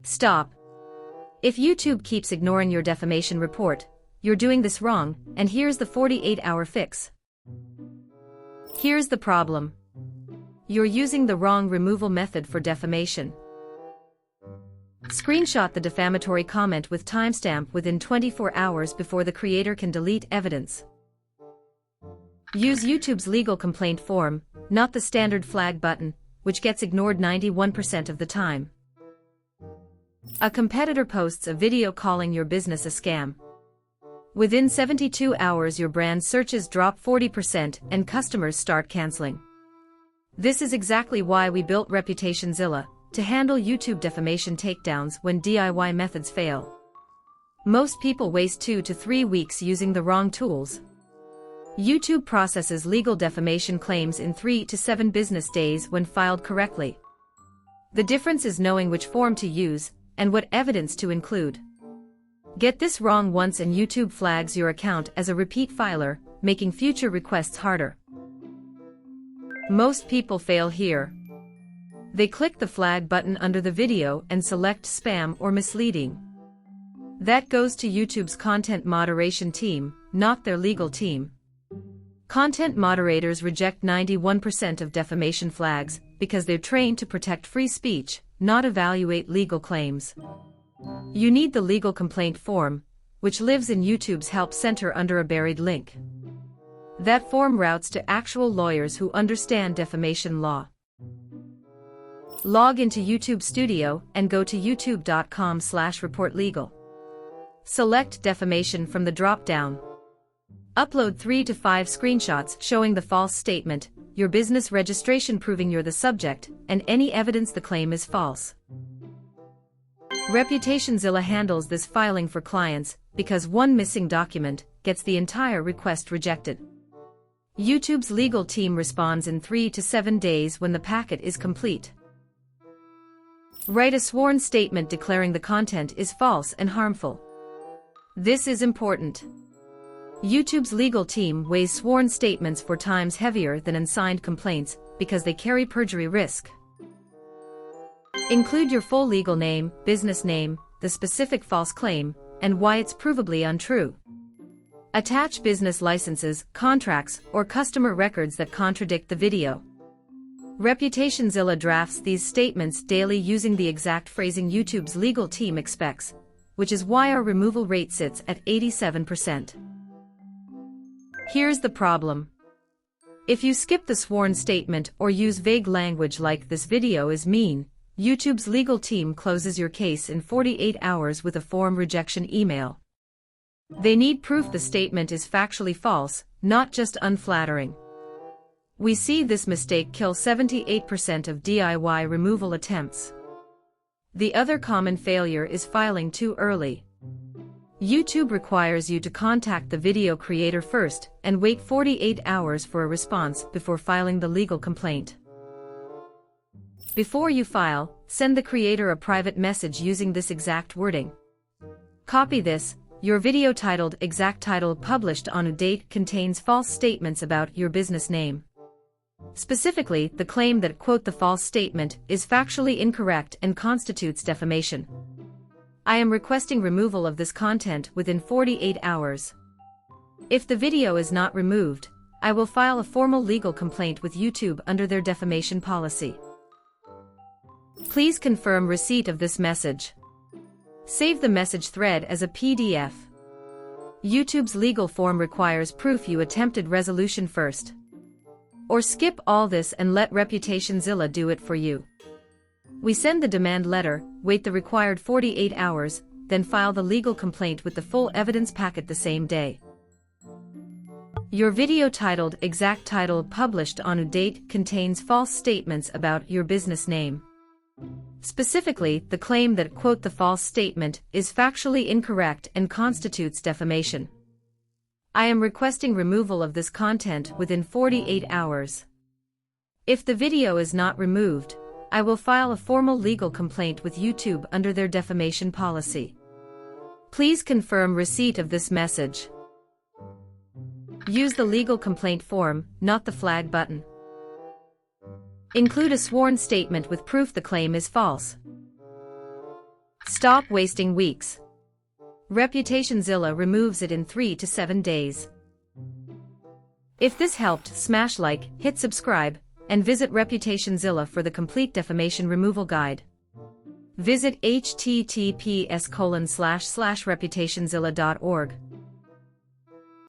Stop. If YouTube keeps ignoring your defamation report, you're doing this wrong, and here's the 48-hour fix. Here's the problem. You're using the wrong removal method for defamation. Screenshot the defamatory comment with timestamp within 24 hours before the creator can delete evidence. Use YouTube's legal complaint form, not the standard flag button, which gets ignored 91% of the time. A competitor posts a video calling your business a scam. Within 72 hours your brand searches drop 40% and customers start canceling. This is exactly why we built ReputationZilla, to handle YouTube defamation takedowns when DIY methods fail. Most people waste 2 to 3 weeks using the wrong tools. YouTube processes legal defamation claims in 3 to 7 business days when filed correctly. The difference is knowing which form to use, and what evidence to include. Get this wrong once and YouTube flags your account as a repeat filer, making future requests harder. Most people fail here. They click the flag button under the video and select spam or misleading. That goes to YouTube's content moderation team, not their legal team. Content moderators reject 91% of defamation flags because they're trained to protect free speech, not evaluate legal claims. You need the legal complaint form, which lives in YouTube's help center under a buried link. That form routes to actual lawyers who understand defamation law. Log into YouTube Studio and go to youtube.com/reportlegal. Select defamation from the drop-down. Upload 3 to 5 screenshots showing the false statement, your business registration proving you're the subject, and any evidence the claim is false. ReputationZilla handles this filing for clients because one missing document gets the entire request rejected. YouTube's legal team responds in 3 to 7 days when the packet is complete. Write a sworn statement declaring the content is false and harmful. This is important. YouTube's legal team weighs sworn statements 4 times heavier than unsigned complaints because they carry perjury risk. Include your full legal name, business name, the specific false claim, and why it's provably untrue. Attach business licenses, contracts, or customer records that contradict the video. ReputationZilla drafts these statements daily using the exact phrasing YouTube's legal team expects, which is why our removal rate sits at 87%. Here's the problem. If you skip the sworn statement or use vague language like "this video is mean," YouTube's legal team closes your case in 48 hours with a form rejection email. They need proof the statement is factually false, not just unflattering. We see this mistake kill 78% of DIY removal attempts. The other common failure is filing too early. YouTube requires you to contact the video creator first and wait 48 hours for a response before filing the legal complaint. Before you file, send the creator a private message using this exact wording. Copy this: your video titled exact title published on a date contains false statements about your business name. Specifically, the claim that, quote, the false statement is factually incorrect and constitutes defamation. I am requesting removal of this content within 48 hours. If the video is not removed, I will file a formal legal complaint with YouTube under their defamation policy. Please confirm receipt of this message. Save the message thread as a PDF. YouTube's legal form requires proof you attempted resolution first. Or skip all this and let ReputationZilla do it for you. We send the demand letter, wait the required 48 hours, then file the legal complaint with the full evidence packet the same day. Your video titled exact title published on a date contains false statements about your business name. Specifically, the claim that, quote, the false statement is factually incorrect and constitutes defamation. I am requesting removal of this content within 48 hours. If the video is not removed, I will file a formal legal complaint with YouTube under their defamation policy. Please confirm receipt of this message. Use the legal complaint form, not the flag button. Include a sworn statement with proof the claim is false. Stop wasting weeks. ReputationZilla removes it in 3 to 7 days. If this helped, smash like, hit subscribe, and visit ReputationZilla for the complete defamation removal guide. Visit https://reputationzilla.org.